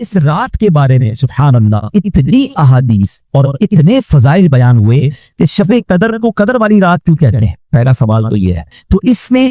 اس رات کے بارے میں سبحان اللہ اتنی احادیث اور اتنے فضائل بیان ہوئے کہ شب قدر کو قدر والی رات کیوں کہتے ہیں؟ پہلا سوال تو یہ ہے۔ تو اس میں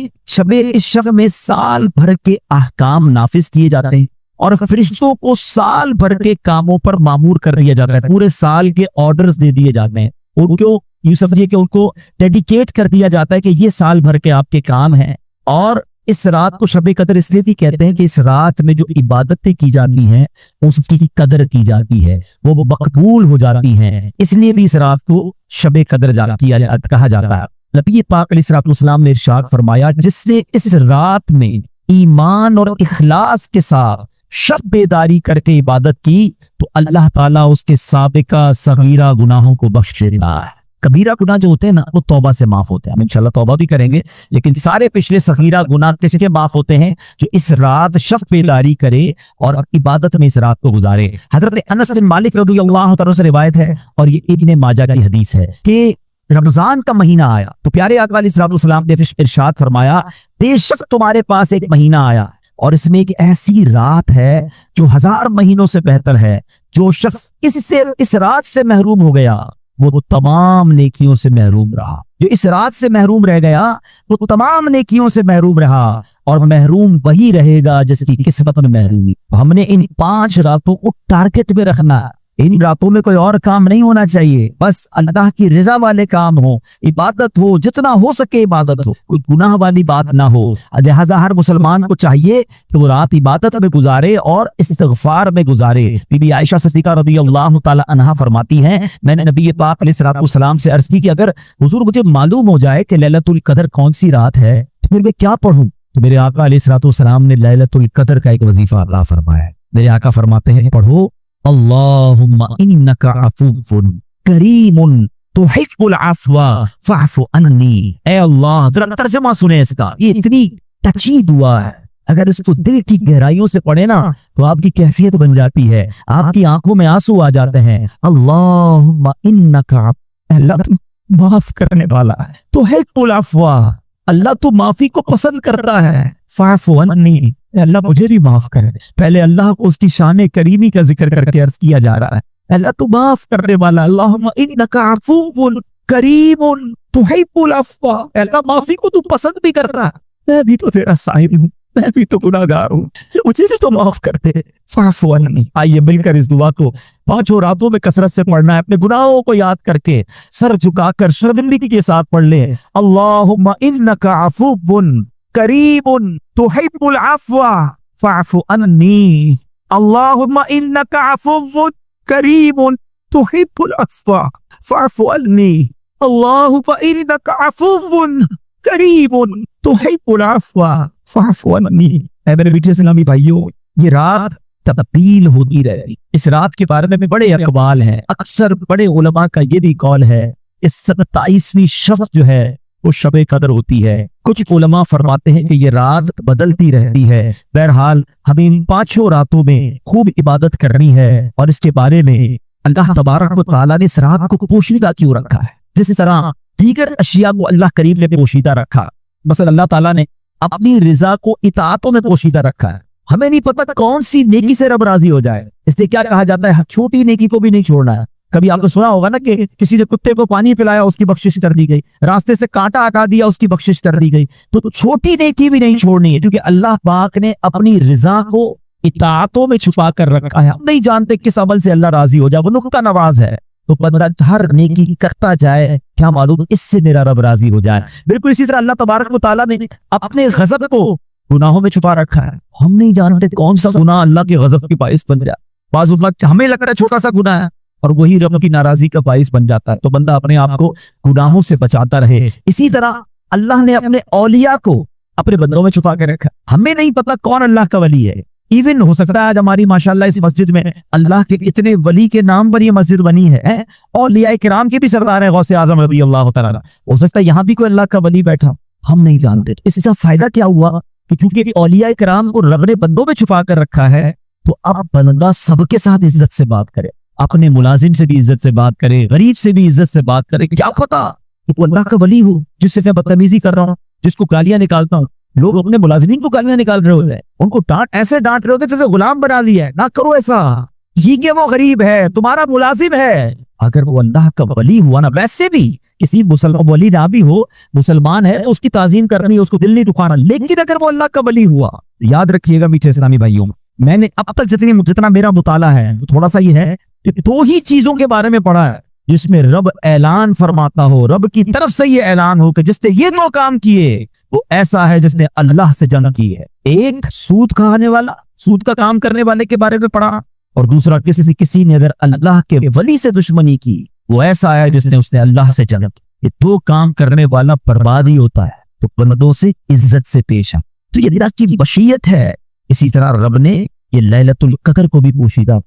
اس شب میں سال بھر کے احکام نافذ کیے جاتے ہیں اور فرشتوں کو سال بھر کے کاموں پر مامور کر دیا جاتا ہے، پورے سال کے آرڈرز دے دیے جاتے ہیں، ان کو یوں سمجھیے کہ ان کو ڈیڈیکیٹ کر دیا جاتا ہے کہ یہ سال بھر کے آپ کے کام ہیں۔ اور اس رات کو شب قدر اس لیے بھی کہتے ہیں کہ اس رات میں جو عبادتیں کی جاتی ہیں اس کی قدر کی جاتی ہے، وہ مقبول ہو جاتی ہیں، اس لیے بھی اس رات کو شب قدر کہا جاتا ہے۔ نبی پاک علیہ الصلوۃ والسلام نے ارشاد فرمایا، جس نے اس رات میں ایمان اور اخلاص کے ساتھ شب بیداری کر کے عبادت کی تو اللہ تعالیٰ اس کے سابقہ صغیرہ گناہوں کو بخش دیتا ہے۔ کبیرہ گناہ جو ہوتے ہیں نا وہ توبہ سے معاف ہوتے ہیں، ہم انشاءاللہ توبہ بھی کریں گے، لیکن سارے پچھلے صغیرہ گناہ کس کے معاف ہوتے ہیں؟ جو اس رات شب بیداری کرے اور عبادت میں اس رات کو گزارے۔ حضرت انس بن مالک رضی اللہ تعالیٰ سے روایت ہے اور یہ ابن ماجہ کی حدیث ہے کہ رمضان کا مہینہ آیا تو پیارے آقا علیہ الصلوۃ والسلام نے ارشاد فرمایا، بے شک تمہارے پاس ایک مہینہ آیا اور اس میں ایک ایسی رات ہے جو 1000 مہینوں سے بہتر ہے، جو شخص اس رات سے محروم ہو گیا وہ تمام نیکیوں سے محروم رہا، جو اس رات سے محروم رہ گیا وہ تمام نیکیوں سے محروم رہا، اور محروم وہی رہے گا جس کی قسمت میں محرومی۔ ہم نے ان 5 راتوں کو ٹارگٹ میں رکھنا ہے، ان راتوں میں کوئی اور کام نہیں ہونا چاہیے، بس اللہ کی رضا والے کام ہو، عبادت ہو، جتنا ہو سکے عبادت ہو، کوئی گناہ والی بات نہ ہو۔ لہذا ہر مسلمان کو چاہیے کہ وہ رات عبادت میں گزارے اور استغفار میں گزارے۔ بی بی عائشہ صدیقہ رضی اللہ تعالی عنہا فرماتی ہیں، میں نے نبی پاک علیہ الصلوۃ والسلام سے عرض کی کہ اگر حضور مجھے معلوم ہو جائے کہ لیلۃ القدر کون سی رات ہے تو پھر میں کیا پڑھوں؟ تو میرے آقا علیہ الصلوۃ والسلام نے لیلۃ القدر کا ایک وظیفہ عطا فرمایا ہے۔ میرے آقا فرماتے ہیں پڑھو، اللہم انک عفو کریم تحب العفو فاعف عنی۔ اے اللہ، ذرا ترجمہ سنیں اس کا، یہ اتنی ٹچی دعا ہے، اگر اس کو دل کی گہرائیوں سے پڑھے نا تو آپ کی کیفیت بن جاتی ہے، آپ کی آنکھوں میں آنسو آ جاتے ہیں۔ اللہم انک عفو، اللہ تو معاف کرنے والا ہے، تحب العفو، اللہ تو معافی کو پسند کرتا ہے، فاعف عنی، اللہ مجھے بھی معاف کرے۔ پہلے اللہ کو اس کی شان کریمی کا ذکر کر کے عرض کیا جا رہا ہے، اللہ تو معاف کرنے والا، اللہم انک عفو کریم تحب العفو، اللہ معافی کو تو پسند بھی کرتا ہے، میں بھی تو تیرا صاحب ہوں، میں بھی تو گناہگار ہوں، مجھے بھی تو معاف کر دے، فاعف عنی۔ آئیے مل کر اس دعا کو 5 راتوں میں کثرت سے پڑھنا ہے، اپنے گناہوں کو یاد کر کے سر جھکا کر شرمندگی کے ساتھ پڑھ لیں۔ اللہم انک عفو کریم تحب العفو فاعف عنی، اللہم انک عفو کریم تحب العفو فاعف عنی، اللہم انک عفو کریم تحب العفو فاعف عنی۔ اے میرے میٹھے اسلامی بھائیوں، یہ رات تبدیل ہوتی رہی، اس رات کے بارے میں بڑے اقوال ہیں، اکثر بڑے علماء کا یہ بھی قول ہے اس 27ویں شب جو ہے وہ شب قدر ہوتی ہے۔ کچھ علماء فرماتے ہیں کہ یہ رات بدلتی رہتی ہے۔ بہرحال ہمیں ان 5 راتوں میں خوب عبادت کرنی ہے، اور اس کے بارے میں اللہ تبارک و تعالیٰ نے اس رات کو پوشیدہ کیوں رکھا ہے، جس طرح دیگر اشیاء کو اللہ کریم نے پوشیدہ رکھا۔ مثلا اللہ تعالیٰ نے اپنی رضا کو اطاعتوں میں پوشیدہ رکھا ہے، ہمیں نہیں پتہ کون سی نیکی سے رب راضی ہو جائے، اس لیے کیا کہا جاتا ہے، چھوٹی نیکی کو بھی نہیں چھوڑنا ہے۔ کبھی آپ نے سنا ہوگا نا کہ کسی نے کتے کو پانی پلایا، اس کی بخشش کر دی گئی، راستے سے کانٹا ہٹا دیا، اس کی بخشش کر دی گئی۔ تو چھوٹی نیکی بھی نہیں چھوڑنی ہے، کیونکہ اللہ پاک نے اپنی رضا کو اطاعتوں میں چھپا کر رکھا ہے۔ ہم نہیں جانتے کس عمل سے اللہ راضی ہو جائے، وہ نقطہ نواز ہے، تو بندہ ہر نیکی کرتا جائے، کیا معلوم اس سے میرا رب راضی ہو جائے۔ بالکل اسی طرح اللہ تبارک و تعالیٰ نے اپنے غضب کو گناہوں میں چھپا رکھا ہے، ہم نہیں جانتے کون سا گناہ اللہ کے غضب کی باعث بن جائے۔ بعض اوقات ہمیں لگتا ہے چھوٹا سا گناہ ہے اور وہی رب کی ناراضی کا باعث بن جاتا ہے، تو بندہ اپنے آپ کو گناہوں سے بچاتا رہے۔ اسی طرح اللہ نے اپنے اولیاء کو اپنے بندوں میں چھپا کے رکھا، ہمیں نہیں پتا کون اللہ کا ولی ہے۔ ایون ہو سکتا ہے آج ہماری ماشاءاللہ اس مسجد میں اللہ کے اتنے ولی کے نام پر یہ مسجد بنی ہے، اولیاء کرام کے بھی سردار ہیں، غوث اعظم رضی اللہ تعالیٰ، ہو سکتا ہے یہاں بھی کوئی اللہ کا ولی بیٹھا، ہم نہیں جانتے۔ اس سے فائدہ کیا ہوا کہ چونکہ اولیاء کرام کو رب نے بندوں میں چھپا کر رکھا ہے، تو اب بندہ سب کے ساتھ عزت سے بات کرے، اپنے ملازم سے بھی عزت سے بات کرے، غریب سے بھی عزت سے بات کرے۔ کیا پتا کہ وہ اللہ کا ولی ہو، جس سے میں بدتمیزی کر رہا ہوں، جس کو گالیاں نکالتا ہوں، لوگ اپنے ملازمین کو گالیاں نکال رہے ہوتے ہیں, ان کو ایسے ڈانٹ رہے ہوتے جیسے غلام بنا دیا ہے. نہ کرو ایسا, ٹھیک ہے وہ غریب ہے, تمہارا ملازم ہے, اگر وہ اللہ کا ولی ہوا نا, ویسے بھی کسی مسلمان ولی نہ بھی ہو, مسلمان ہے تو اس کی تعظیم کرنی ہے, اس کو دل نہیں دکھانا, لیکن اگر وہ اللہ کا ولی ہوا, یاد رکھیے گا میٹھے اسلامی بھائیوں, میں نے اب تک جتنا میرا مطالعہ ہے تھوڑا سا یہ ہے کہ 2 ہی چیزوں کے بارے میں پڑھا ہے جس میں رب اعلان فرماتا ہو, رب کی طرف سے یہ اعلان ہو کہ جس نے یہ 2 کام کیے وہ ایسا ہے جس نے اللہ سے جنگ کی ہے. ایک سود کھانے والا, سود کا کام کرنے والے کے بارے میں پڑھا, اور دوسرا کسی نے اگر اللہ کے ولی سے دشمنی کی وہ ایسا ہے جس نے اللہ سے جنگ کی. یہ 2 کام کرنے والا برباد ہی ہوتا ہے. تو بندوں سے عزت سے پیش آ, تو یہ اللہ کی بشیت ہے. اسی طرح رب نے یہ لیلۃ القدر کو بھی پوشیدہ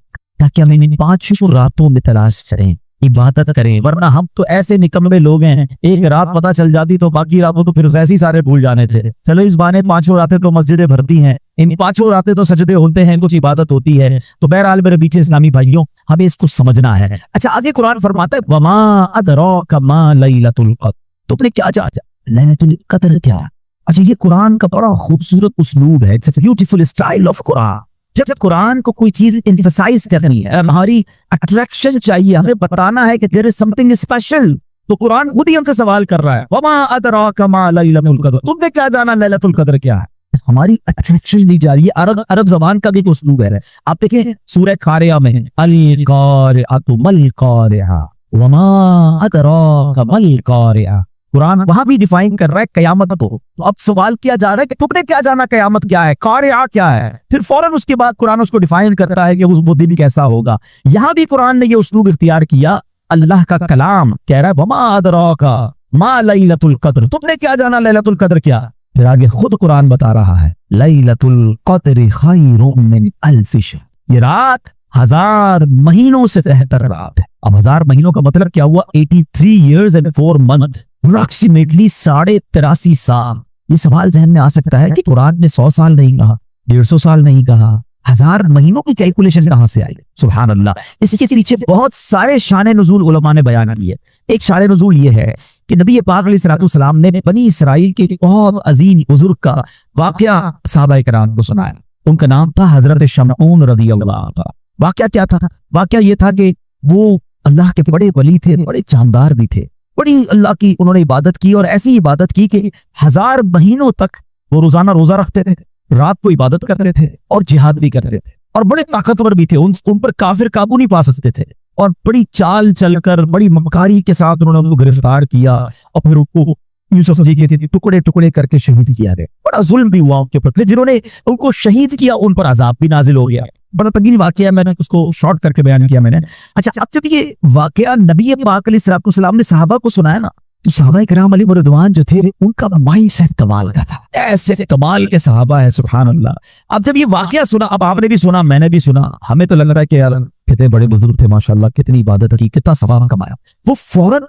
تاکہ ہم ان 5 راتوں میں تلاش کریں, عبادت کریں, ورنہ ہم تو ایسے نکمے لوگ ہیں, ایک رات پتہ چل جاتی تو باقی راتوں تو پھر ویسے ہی سارے بھول جانے تھے. چلو اس بہانے 5 راتیں تو مسجدیں بھرتی ہیں, ان 5 راتیں تو سجدے ہوتے ہیں, کچھ عبادت ہوتی ہے. تو بہرحال میرے پیچھے اسلامی بھائیوں ہمیں اس کو سمجھنا ہے. اچھا آگے قرآن فرماتا ہے وما ادراک ما لیلۃ القدر, تم نے کیا جانا لیلۃ القدر کیا. اچھا یہ قرآن کا بڑا خوبصورت اسلوب ہے, it's a beautiful style of Quran. جب قرآن کو کوئی چیز ایمفسائز کرنی ہے, ہماری اٹریکشن چاہیے, ہمیں بتانا ہے کہ there is something special, تو قرآن خود ہی ہم سے سوال کر رہا ہے وما ادراک ما لیلۃ القدر, تم نے کیا جانا لیلۃ القدر کیا ہے. ہماری اٹریکشن دی جا رہی ہے. عرب زبان کا بھی ایک اسلوب ہے. آپ دیکھیں سورہ قاریہ میں القارعۃ مل قارعہ وما ادراک مل قارعہ, قرآن وہاں بھی ڈیفائن کر رہا ہے قیامت کو. تو اب سوال کیا جا رہا ہے کہ تم نے کیا جانا قیامت کیا ہے, قارعہ کیا ہے. پھر فوراً اس کے بعد قرآن اس کو ڈیفائن کر رہا ہے کہ وہ دن کیسا ہوگا. یہاں بھی قرآن نے یہ اسلوب اختیار کیا, اللہ کا کلام کہہ رہا ہے وما ادراک ما لیلۃ القدر, تم نے کیا جانا لیلۃ القدر کیا. پھر آگے خود قرآن بتا رہا ہے لیلۃ القدر خیر من الف شہر, یہ رات 1000 مہینوں سے بہتر رات ہے. اب 1000 مہینوں کا مطلب کیا ہوا, 83 years and 4 months, اپروکسیمیٹلی 83.5 سال. یہ سوال ذہن میں آ سکتا ہے کہ قرآن نے 100 سال نہیں کہا, 150 سال نہیں کہا, 1000 مہینوں کی کیلکولیشن کہاں سے آئی. سبحان اللہ. اس کے پیچھے بہت سارے شان نزول علماء نے بیان کیے. ایک شان نزول یہ ہے کہ نبی پاک علیہ السلام نے بنی اسرائیل کے بہت عظیم بزرگ کا واقعہ صحابہ کرام کو سنایا. ان کا نام تھا حضرت شمعون رضی اللہ عنہ. واقعہ کیا تھا؟ واقعہ یہ تھا کہ وہ اللہ کے بڑے ولی تھے, بڑے جاندار بھی تھے, بڑی اللہ کی انہوں نے عبادت کی, اور ایسی عبادت کی کہ 1000 مہینوں تک وہ روزانہ روزہ رکھتے تھے, رات کو عبادت کرتے تھے اور جہاد بھی کرتے تھے, اور بڑے طاقتور بھی تھے. ان پر کافر قابو نہیں پا سکتے تھے, اور بڑی چال چل کر بڑی مکاری کے ساتھ انہوں نے ان کو گرفتار کیا, اور پھر ان کو یوسف جی کے ٹکڑے ٹکڑے کر کے شہید کیا گیا. بڑا ظلم بھی ہوا ان کے اوپر. جنہوں نے ان کو شہید کیا ان پر عذاب بھی نازل ہو گیا. بڑا طویل واقعہ ہے, میں نے اس کو شارٹ کر کے بیان کیا میں نے. اچھا اب جب یہ واقعہ نبی پاک علیہ السلام نے صحابہ کو سنایا نا, تو صحابہ کرام علیہ رضوان جو تھے ان کا مائنڈ سیٹ کمال کا تھا. ایسے کمال کے صحابہ ہے, سبحان اللہ. اب جب یہ واقعہ سنا, اب آپ نے بھی سنا, میں نے بھی سنا, ہمیں تو لگ رہا ہے کہ یار کتنے بڑے بزرگ تھے ماشاءاللہ, کتنی عبادت کی, کتنا ثواب کمایا. وہ فوراً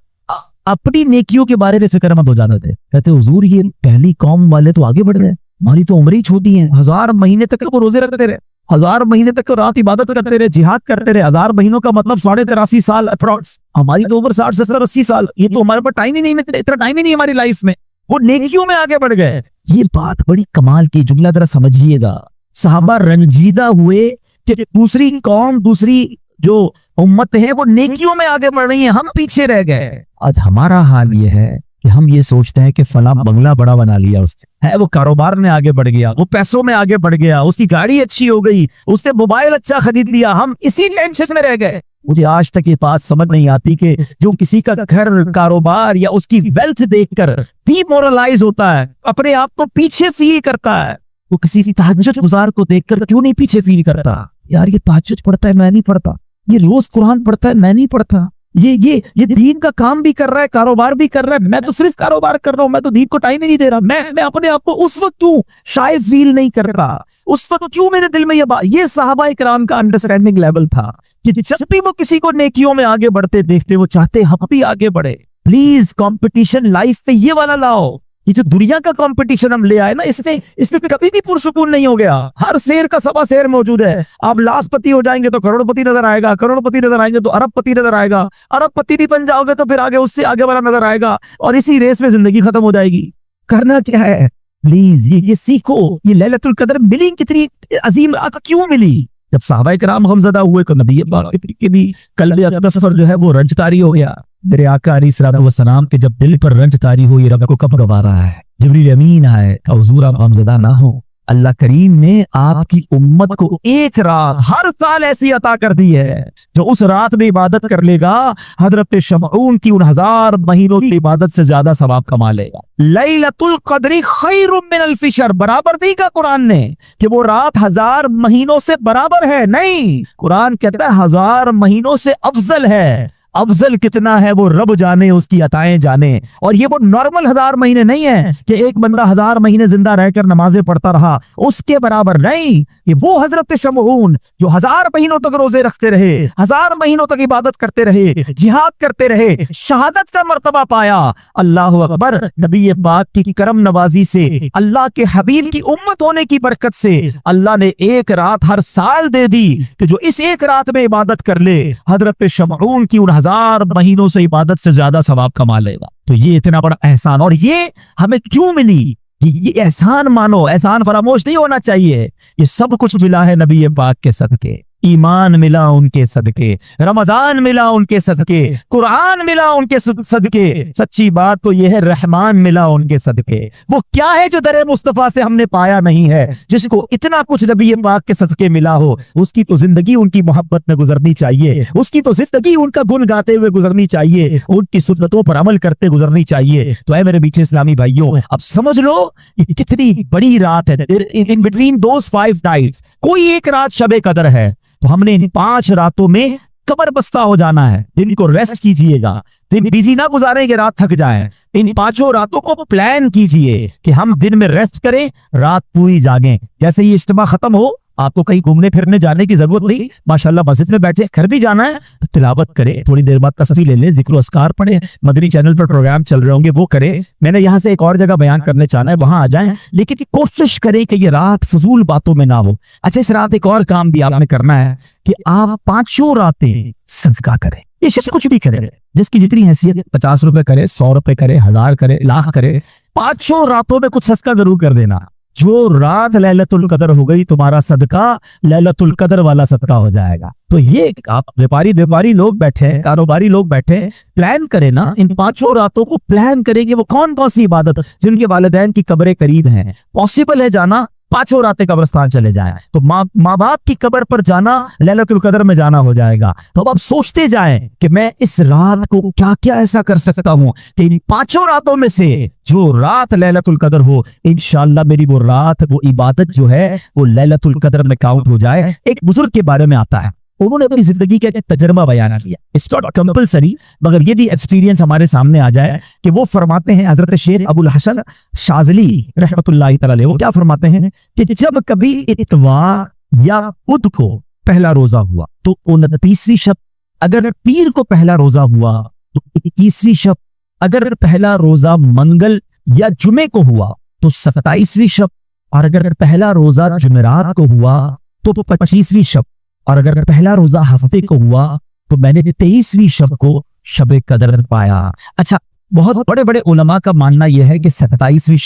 اپنی نیکیوں کے بارے میں فکر مند ہو جاتے تھے. کہتے حضور یہ پہلی قوم والے تو آگے بڑھ رہے ہیں, ہماری تو عمریں چھوٹی ہیں. 1000 مہینے تک وہ روزے رکھتے رہے, 1000 مہینے تک تو رات عبادت کرتے رہے, جہاد کرتے رہے. 1000 مہینوں کا مطلب 83.5 سال اپروکس. ہماری تو عمر 60 70 80 سال, یہ تو ہمارے پاس ٹائم ہی نہیں, اتنا ٹائم ہی نہیں ہماری لائف میں. وہ نیکیوں میں آگے بڑھ گئے. یہ بات بڑی کمال کی, جملہ ذرا سمجھیے گا. صحابہ رنجیدہ ہوئے کہ دوسری قوم, دوسری جو امت ہے وہ نیکیوں میں آگے بڑھ رہی ہیں, ہم پیچھے رہ گئے. آج ہمارا حال یہ ہے کہ ہم یہ سوچتے ہیں کہ فلاں بنگلہ بڑا بنا لیا اس نے, وہ کاروبار میں آگے بڑھ گیا, وہ پیسوں میں آگے بڑھ گیا, اس کی گاڑی اچھی ہو گئی, اس نے موبائل اچھا خرید لیا, ہم اسی ٹینشن میں رہ گئے. مجھے آج تک یہ بات سمجھ نہیں آتی کہ جو کسی کا گھر, کاروبار یا اس کی ویلتھ دیکھ کر ڈی مورلائز ہوتا ہے, اپنے آپ کو پیچھے فیل کرتا ہے, وہ کسی تہجد گزار کو دیکھ کر کیوں نہیں پیچھے فیل کرتا؟ یار یہ تہجد پڑھتا ہے, میں نہیں پڑھتا. یہ روز قرآن پڑھتا ہے, میں نہیں پڑھتا. یہ دین کا کام بھی کر رہا ہے, کاروبار بھی کر رہا ہے, میں تو صرف کاروبار کر رہا ہوں, میں تو دین کو ٹائم ہی نہیں دے رہا. میں اپنے آپ کو اس وقت کیوں شاید فیل نہیں کر رہا, اس وقت کیوں میرے دل میں یہ بات. یہ صحابہ کرام کا انڈرسٹینڈنگ لیول تھا کہ جب بھی وہ کسی کو نیکیوں میں آگے بڑھتے دیکھتے, وہ چاہتے ہم بھی آگے بڑھے. پلیز کمپٹیشن لائف پہ یہ والا لاؤ. یہ جو دنیا کا کمپٹیشن ہم لے آئے نا, اس میں کبھی بھی پرسکون نہیں ہو گیا. ہر شیر کا سوا شیر موجود ہے. آپ لاکھ پتی ہو جائیں گے تو کروڑ پتی نظر آئے گا, کروڑ پتی نظر آئیں گے تو ارب پتی نظر آئے گا, ارب پتی بھی بن جاؤ گے تو پھر آگے اس سے آگے والا نظر آئے گا, اور اسی ریس میں زندگی ختم ہو جائے گی. کرنا کیا ہے؟ پلیز یہ سیکھو, یہ لیلۃ القدر ملی کتنی عظیم رات کیوں ملی. جب صحابہ کرام غمزدہ ہوئے تو نبی پاک کے بھی قلب اقدس پر جو ہے وہ رنج طاری ہو گیا. میرے آقا علیہ الصلوۃ والسلام کے جب دل پر رنج طاری ہوئی, رب کو کب گوا رہا ہے, جبریل امین آئے کہ حضور آپ غمزدہ نہ ہو, اللہ کریم نے آپ کی امت کو ایک رات ہر سال ایسی عطا کر دی ہے جو اس رات میں عبادت کر لے گا حضرت شمعون کی ان 1000 مہینوں کی عبادت سے زیادہ ثواب کما لے گا. لیلۃ القدر خیر من الف شہر, برابر نہیں کہا قرآن نے کہ وہ رات 1000 مہینوں سے برابر ہے, نہیں, قرآن کہتا ہے 1000 مہینوں سے افضل ہے. افضل کتنا ہے وہ رب جانے, اس کی عطائیں جانے. اور یہ وہ نارمل 1000 مہینے نہیں ہیں کہ ایک بندہ 1000 مہینے زندہ رہ کر نمازیں پڑھتا رہا, اس کے برابر نہیں. یہ وہ حضرت شمعون جو 1000 مہینوں تک روزے رکھتے رہے, 1000 مہینوں تک عبادت کرتے رہے, جہاد کرتے رہے, شہادت کا مرتبہ پایا. اللہ اکبر. نبی پاک کی کرم نوازی سے, اللہ کے حبیب کی امت ہونے کی برکت سے اللہ نے ایک رات ہر سال دے دی کہ جو اس ایک رات میں عبادت کر لے حضرت شمعون کی ان 1000 مہینوں سے عبادت سے زیادہ ثواب کما لے گا. تو یہ اتنا بڑا احسان, اور یہ ہمیں کیوں ملی؟ یہ احسان مانو, احسان فراموش نہیں ہونا چاہیے. یہ سب کچھ ملا ہے نبی پاک کے صدقے. ایمان ملا ان کے صدقے, رمضان ملا ان کے صدقے, قرآن ملا ان کے صدقے. سچی بات تو یہ ہے رحمان ملا ان کے صدقے. وہ کیا ہے جو در مصطفیٰ سے ہم نے پایا نہیں ہے؟ جس کو اتنا کچھ نبی پاک کے صدقے ملا ہو, اس کی تو زندگی ان کی محبت میں گزرنی چاہیے, اس کی تو زندگی ان کا گن گاتے ہوئے گزرنی چاہیے, ان کی سنتوں پر عمل کرتے گزرنی چاہیے. تو اے میرے میٹھے اسلامی بھائیوں, اب سمجھ لو یہ کتنی بڑی رات ہے. ان بٹوین دوز 5 نائٹس کوئی ایک رات شب قدر ہے, تو ہم نے ان 5 راتوں میں کمر بستہ ہو جانا ہے. دن کو ریسٹ کیجئے گا, دن بیزی نہ گزاریں کہ رات تھک جائیں. ان 5 راتوں کو پلان کیجئے کہ ہم دن میں ریسٹ کریں, رات پوری جاگیں. جیسے یہ اجتماع ختم ہو, آپ کو کہیں گھومنے پھرنے جانے کی ضرورت نہیں, ماشاءاللہ مسجد میں بیٹھے, گھر بھی جانا ہے تو تلاوت کرے, تھوڑی دیر بعد تصویر لے لیں, ذکر و اذکار پڑھے, مدنی چینل پر پروگرام چل رہے ہوں گے وہ کرے. میں نے یہاں سے ایک اور جگہ بیان کرنے چاہنا ہے, وہاں آ جائیں, لیکن کوشش کریں کہ یہ رات فضول باتوں میں نہ ہو. اچھا, اس رات ایک اور کام بھی آپ نے کرنا ہے کہ آپ 5 راتیں صدقہ کریں. یہ شخص کچھ بھی کرے, جس کی جتنی حیثیت, 50 روپے کرے, 100 روپے کرے, 1000 کرے, لاکھ کرے, 5 راتوں میں کچھ صدقہ ضرور کر دینا. جو رات لیلۃ القدر ہو گئی, تمہارا صدقہ لیلۃ القدر والا صدقہ ہو جائے گا. تو یہ آپ ویپاری لوگ بیٹھے, کاروباری لوگ بیٹھے, پلان کریں نا, ان 5 راتوں کو پلان کریں کہ وہ کون سی عبادت جن کے والدین کی قبریں قریب ہیں, پاسبل ہے جانا, 5 راتیں قبرستان چلے جائیں. تو ماں باپ کی قبر پر جانا لیلۃ القدر میں جانا ہو جائے گا. تو اب آپ سوچتے جائیں کہ میں اس رات کو کیا کیا ایسا کر سکتا ہوں کہ ان 5 راتوں میں سے جو رات لیلۃ القدر ہو, انشاءاللہ میری وہ رات, وہ عبادت جو ہے وہ لیلۃ القدر میں کاؤنٹ ہو جائے. ایک بزرگ کے بارے میں آتا ہے, انہوں نے اپنی زندگی کا ایک تجربہ بیان کیا. اٹس ناٹ کمپلسری, مگر یہ بھی ایکسپیرینس ہمارے سامنے آ جائے کہ وہ فرماتے ہیں, حضرت شیخ ابو الحسن شاذلی رحمۃ اللہ تعالی علیہ, وہ کیا فرماتے ہیں کہ جب کبھی اتوار یا بدھ کو پہلا روزہ ہوا تو 29ویں شب, اگر پیر کو پہلا روزہ ہوا تو 21ویں شب, اگر پہلا روزہ منگل یا جمعے کو ہوا تو 27ویں شب, اور اگر پہلا روزہ جمعرات کو ہوا تو 25ویں شب, اور اگر پہلا روزہ ہفتے کو ہوا تو میں نے 23ویں شب کو شب قدر پایا. اچھا, بہت بڑے بڑے علماء کا ماننا یہ ہے کہ 27ویں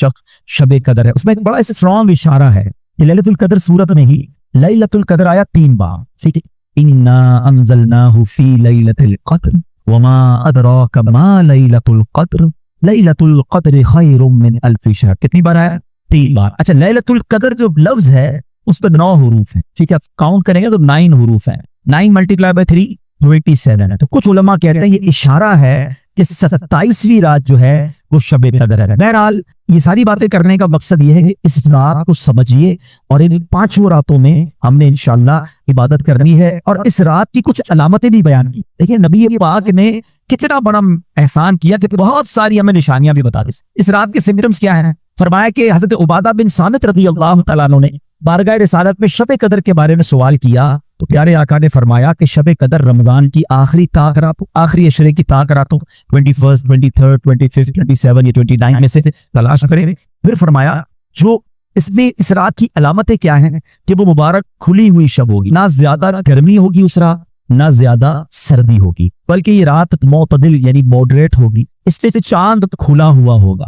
شب قدر ہے. اس میں ایک بڑا اسٹرانگ اشارہ ہے کہ لیلۃ القدر سورت میں ہی لیلۃ القدر آیا 3 بار. ٹھیک ہے, انا انزلناہ فی لیلۃ القدر وما ادراک ما لیلۃ القدر لیلۃ القدر خیر من الف شہر. کتنی بار آیا؟ 3 بار. اچھا, لیلۃ القدر جو لفظ ہے اس پہ 9 حروف ہیں. ٹھیک ہے, کاؤنٹ کریں گے تو 9 حروف ہیں. 9 ملٹیپلائی بائی 3 27 ہے. تو کچھ علماء کہتے ہیں یہ اشارہ ہے کہ 27ویں رات جو ہے وہ شب قدر ہے. بہرحال یہ ساری باتیں کرنے کا مقصد یہ ہے کہ اس رات کو سمجھیے, اور ان 5 راتوں میں ہم نے انشاءاللہ عبادت کرنی ہے. اور اس رات کی کچھ علامتیں بھی بیان کی. دیکھیں نبی پاک نے کتنا بڑا احسان کیا کہ بہت ساری ہمیں نشانیاں بھی بتا دی. اس رات کے سمپٹمز کیا ہیں؟ فرمایا کہ حضرت عبادہ بن صامت رضی اللہ تعالیٰ عنہ نے بارگاہ رسالت میں شب قدر کے بارے میں سوال کیا تو پیارے آقا نے فرمایا کہ شب قدر رمضان کی آخری طاق راتوں, آخری عشرے کی طاق راتوں 21 23 25 27 یا 29 میں سے تلاش کریں. پھر فرمایا جو اس میں اس رات کی علامتیں کیا ہیں کہ وہ مبارک کھلی ہوئی شب ہوگی, نہ زیادہ گرمی ہوگی اس رات, نہ زیادہ سردی ہوگی, بلکہ یہ رات معتدل یعنی ماڈریٹ ہوگی. اس سے چاند کھلا ہوا ہوگا,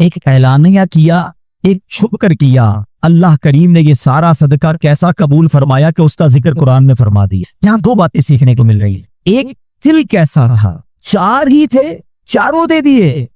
ایک اعلانیہ کیا، ایک چھپ کر کیا. اللہ کریم نے یہ سارا صدقہ کیسا قبول فرمایا کہ اس کا ذکر قرآن میں فرما دیا. یہاں دو باتیں سیکھنے کو مل رہی ہیں. ایک، دل کیسا تھا، 4 ہی تھے، چاروں دے دیے.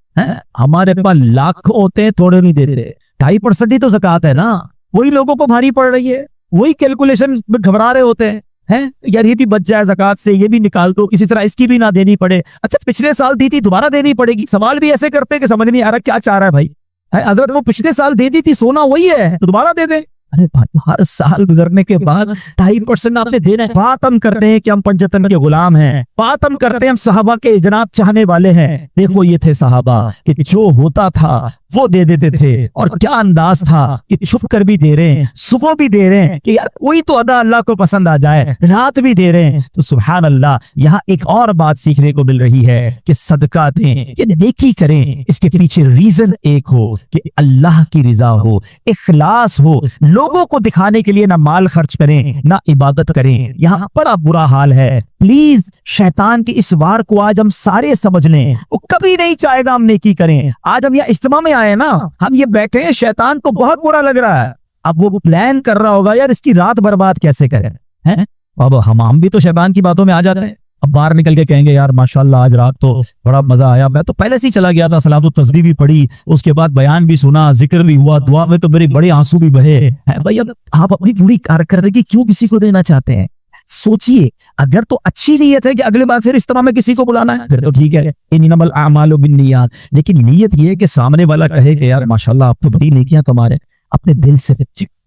ہمارے پاس لاکھوں ہوتے ہیں، تھوڑے نہیں دیتے. 2.5% ہی تو زکوٰۃ ہے نا. وہی لوگوں کو بھاری پڑ رہی ہے، وہی کیلکولیشن میں گھبرا رہے ہوتے ہیں یار یہ بھی بچ جائے زکوٰۃ سے، یہ بھی نکال دو، کسی طرح اس کی بھی نہ دینی پڑے. اچھا پچھلے سال دی تھی دوبارہ دینی پڑے گی. سوال بھی ایسے کرتے کہ سمجھ نہیں آ رہا کیا چاہ رہا ہے بھائی. حضرت وہ پچھلے سال دے دی تھی، سونا وہی ہے تو دوبارہ دے دیں. ارے بھائی ہر سال گزرنے کے بعد 2.5% آپ نے دینا ہے. بات ہم کرتے ہیں کہ ہم پنجتن کے غلام ہیں، بات ہم کرتے ہیں ہم صحابہ کے جناب چاہنے والے ہیں. دیکھو یہ تھے صحابہ کہ جو ہوتا تھا وہ دے دیتے تھے، اور کیا انداز تھا کہ چھپ کر بھی دے رہے ہیں، صبح بھی دے رہے ہیں کہ یار کوئی تو ادا اللہ کو پسند آ جائے، رات بھی دے رہے ہیں. تو سبحان اللہ، یہاں ایک اور بات سیکھنے کو مل رہی ہے کہ صدقہ دیں، یہ نیکی کریں. اس کے پیچھے ریزن ایک ہو کہ اللہ کی رضا ہو، اخلاص ہو. لوگوں کو دکھانے کے لیے نہ مال خرچ کریں نہ عبادت کریں. یہاں بڑا برا حال ہے. پلیز شیطان کی اس وار کو آج ہم سارے سمجھ لیں. وہ کبھی نہیں چاہے گا ہم نیکی کریں. آج ہم یہ اجتماع میں آئے نا، ہم یہ بیٹھے ہیں، شیطان کو بہت برا لگ رہا ہے. اب وہ پلان کر رہا ہوگا یار اس کی رات برباد کیسے کریں. اب ہم بھی تو شیطان کی باتوں میں آ جاتے ہیں. اب باہر نکل کے کہیں گے یار ماشاءاللہ آج رات تو بڑا مزہ آیا، میں تو پہلے سے ہی چلا گیا تھا، صلاۃ و تسبیح بھی پڑھی، اس کے بعد بیان بھی سنا، ذکر بھی ہوا، دعا میں تو میرے بڑے آنسو بھی بہے. بھائی آپ اپنی پوری کارکردگی کیوں کسی کو دینا چاہتے ہیں؟ سوچئے. اگر تو اچھی نیت ہے کہ اگلے بار پھر اجتماع میں کسی کو بلانا ہے پھر تو ٹھیک ہے، انما الاعمال بالنیات. لیکن نیت یہ ہے کہ سامنے والا کہے کہ یار ماشاءاللہ آپ تو بڑی نیکیاں کما رہے. اپنے دل سے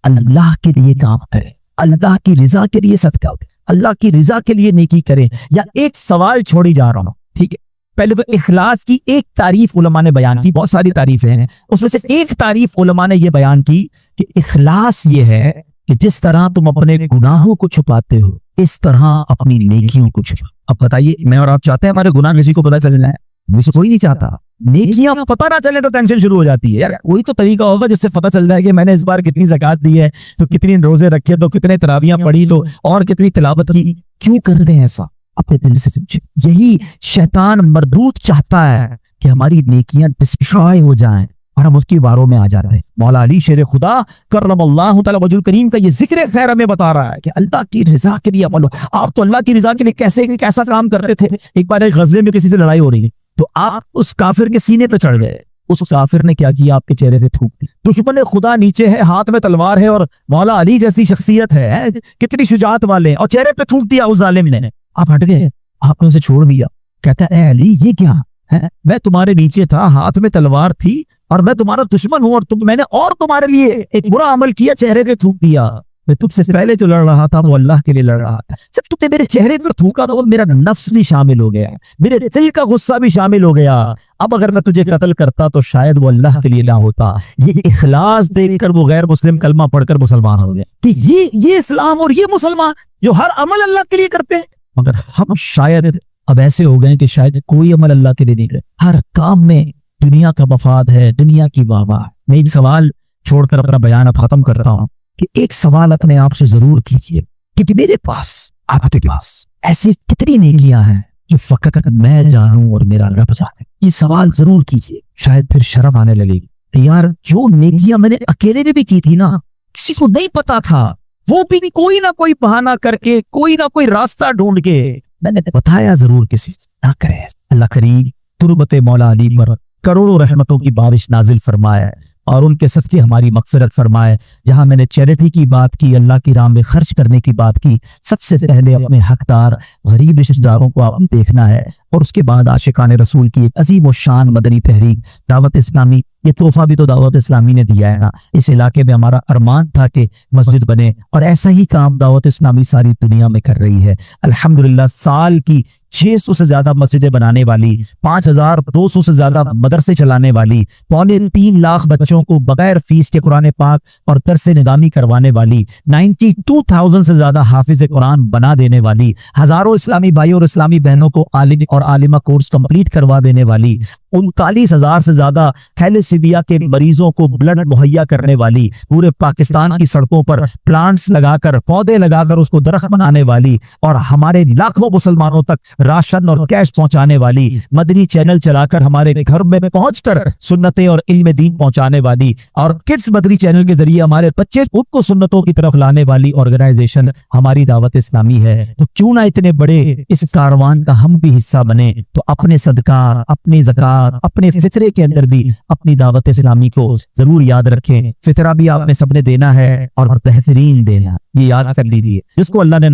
اللہ کے لیے کام کریں، اللہ کی رضا کے لیے صدقہ دیں، اللہ کی رضا کے لیے نیکی کریں. یا ایک سوال چھوڑی جا رہا ہوں، ٹھیک ہے. پہلے تو اخلاص کی ایک تعریف علماء نے بیان کی، بہت ساری تعریفیں ہیں، اس میں سے ایک تعریف علماء نے یہ بیان کی کہ اخلاص یہ ہے کہ جس طرح تم اپنے گناہوں کو چھپاتے ہو اس طرح اپنی نیکیوں کو چھپا. اب بتائیے میں اور آپ چاہتے ہیں ہمارے گناہ کسی کو پتہ چل جائے؟ مجھے کوئی نہیں چاہتا. نیکیاں پتہ نہ چلے تو ٹینشن شروع ہو جاتی ہے. یار کوئی تو طریقہ ہوگا جس سے پتہ چل جائے کہ میں نے اس بار کتنی زکوٰۃ دی ہے، تو کتنی روزے رکھے، تو کتنے تراویحاں پڑھی، تو اور کتنی تلاوت کی. کیوں کرتے ہیں ایسا؟ اپنے دل سے سمجھے. یہی شیطان مردود چاہتا ہے کہ ہماری نیکیاں ڈسٹرائے ہو جائیں اور ہم اس کی باروں میں آ جاتے ہیں. مولا علی شیر خدا کرم اللہ تعالی وجہ کریم کا یہ ذکر خیر ہمیں بتا رہا ہے کہ اللہ کی رضا کے لیے عمل. آپ تو اللہ کی رضا کے لیے کیسا کام کرتے تھے. ایک بار ایک غزلے میں کسی سے لڑائی ہو رہی ہے تو آپ اس کافر کے سینے پہ چڑھ گئے. اس کافر نے کیا کیا؟ آپ کے چہرے پہ تھوک دی. دشمن خدا نیچے ہے، ہاتھ میں تلوار ہے، اور مولا علی جیسی شخصیت ہے، کتنی شجاعت والے، اور چہرے پہ تھوک دیا اس ظالم نے. آپ ہٹ گئے، آپ نے اسے چھوڑ دیا. کہتا ہے اے علی یہ کیا ہے؟ میں تمہارے نیچے تھا، ہاتھ میں تلوار تھی، اور میں تمہارا دشمن ہوں، اور میں نے اور تمہارے لیے ایک برا عمل کیا، چہرے پہ تھوک دیا. میں تم سے پہلے جو لڑ رہا تھا وہ اللہ کے لیے لڑ رہا تھا. جب تم نے میرے چہرے پر تھوکا تو میرا نفس بھی شامل ہو گیا، میرے دل کا غصہ بھی شامل ہو گیا. اب اگر میں تجھے قتل کرتا تو شاید وہ اللہ کے لیے نہ ہوتا. یہ اخلاص دیکھ کر وہ غیر مسلم کلمہ پڑھ کر مسلمان ہو گیا کہ یہ اسلام اور یہ مسلمان جو ہر عمل اللہ کے لیے کرتے ہیں. مگر ہم شاید اب ایسے ہو گئے کہ شاید کوئی عمل اللہ کے لیے نہیں کرے. ہر کام میں دنیا کا مفاد ہے، دنیا کی واہ واہ. میں ایک سوال چھوڑ کر اپنا بیان اب ختم کر رہا ہوں کہ ایک سوال اپنے آپ سے ضرور کیجئے کہ میرے پاس، آپ کے پاس ایسی کتنی نیکیاں ہیں جو فقط میں جانوں اور میرا رب جانے. یہ سوال ضرور کیجئے. شاید پھر شرم آنے لگے گی کہ یار جو نیکیاں میں نے اکیلے میں بھی کی تھی نا، کسی کو نہیں پتا تھا، وہ بھی کوئی نہ کوئی بہانہ کر کے، کوئی نہ کوئی راستہ ڈھونڈ کے میں نے بتایا ضرور کسی سے. نہ کرے. اللہ کریم تربت مولا علی پر کروڑوں رحمتوں کی بارش نازل فرمائے اور ان کے صدقے ہماری مغفرت فرمائے. جہاں میں نے چیریٹی کی بات کی، اللہ کی راہ میں خرچ کرنے کی بات کی، سب سے پہلے اپنے حقدار غریب رشتہ داروں کو آپ دیکھنا ہے، اور اس کے بعد عاشقان رسول کی ایک عظیم و شان مدنی تحریک دعوت اسلامی. یہ تحفہ بھی تو دعوت اسلامی نے دیا ہے نا. اس علاقے میں ہمارا ارمان تھا کہ مسجد بنے، اور ایسا ہی کام دعوت اسلامی ساری دنیا میں کر رہی ہے. الحمدللہ سال کی 600 سے زیادہ مسجدیں بنانے والی، 5200 سے زیادہ مدرسے چلانے والی، 2.25 لاکھ بچوں کو بغیر فیس کے قرآن پاک اور درس نظامی کروانے والی، 92,000 سے زیادہ حافظ قرآن بنا دینے والی، ہزاروں اسلامی بھائیوں اور اسلامی بہنوں کو عالم اور عالمہ کورس کمپلیٹ کروا دینے والی، 39,000 سے زیادہ تھیلیسیمیا کے مریضوں کو بلڈ مہیا کرنے والی، پورے پاکستان کی سڑکوں پر پلانٹس لگا کر، پودے لگا کر اس کو درخت بنانے والی، اور ہمارے لاکھوں مسلمانوں تک راشن اور کیش پہنچانے والی، مدنی چینل چلا کر ہمارے گھر میں پہنچ کر سنتیں اور علم دین پہنچانے والی، اور کڈز مدنی چینل کے ذریعے ہمارے بچے خود کو سنتوں کی طرف لانے والی آرگنائزیشن ہماری دعوت اسلامی ہے۔ تو کیوں نہ اتنے بڑے اس کاروان کا ہم بھی حصہ بنے، تو اپنے صدقات، اپنی زکات، اپنے فطرے کے اندر بھی اپنی دعوت اسلامی کو ضرور یاد رکھیں۔ فطرہ بھی آپ نے سب نے دینا ہے اور بہترین دینا، یہ یاد کر لیجیے۔ جس کو اللہ نے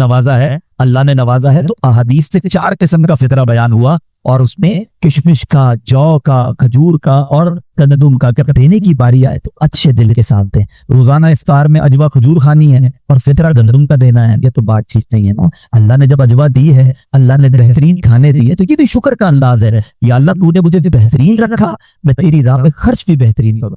نوازا ہے تو احادیث سے 4 قسم کا فطرہ بیان ہوا، اور اس میں کشمش کا، جو کا، کھجور کا اور گندم کا دینے کی باری آئے تو اچھے دل کے ساتھ دیں۔ روزانہ افطار میں اجوا کھجور کھانی ہے اور فطرہ گندم کا دینا ہے، یہ تو بات چیز نہیں ہے نا۔ اللہ نے جب اجوا دی ہے، اللہ نے بہترین کھانے دیے، تو یہ بھی شکر کا انداز ہے، یا اللہ تو نے مجھے بہترین رکھا، میں تیری راہ میں خرچ بھی بہترین کروں۔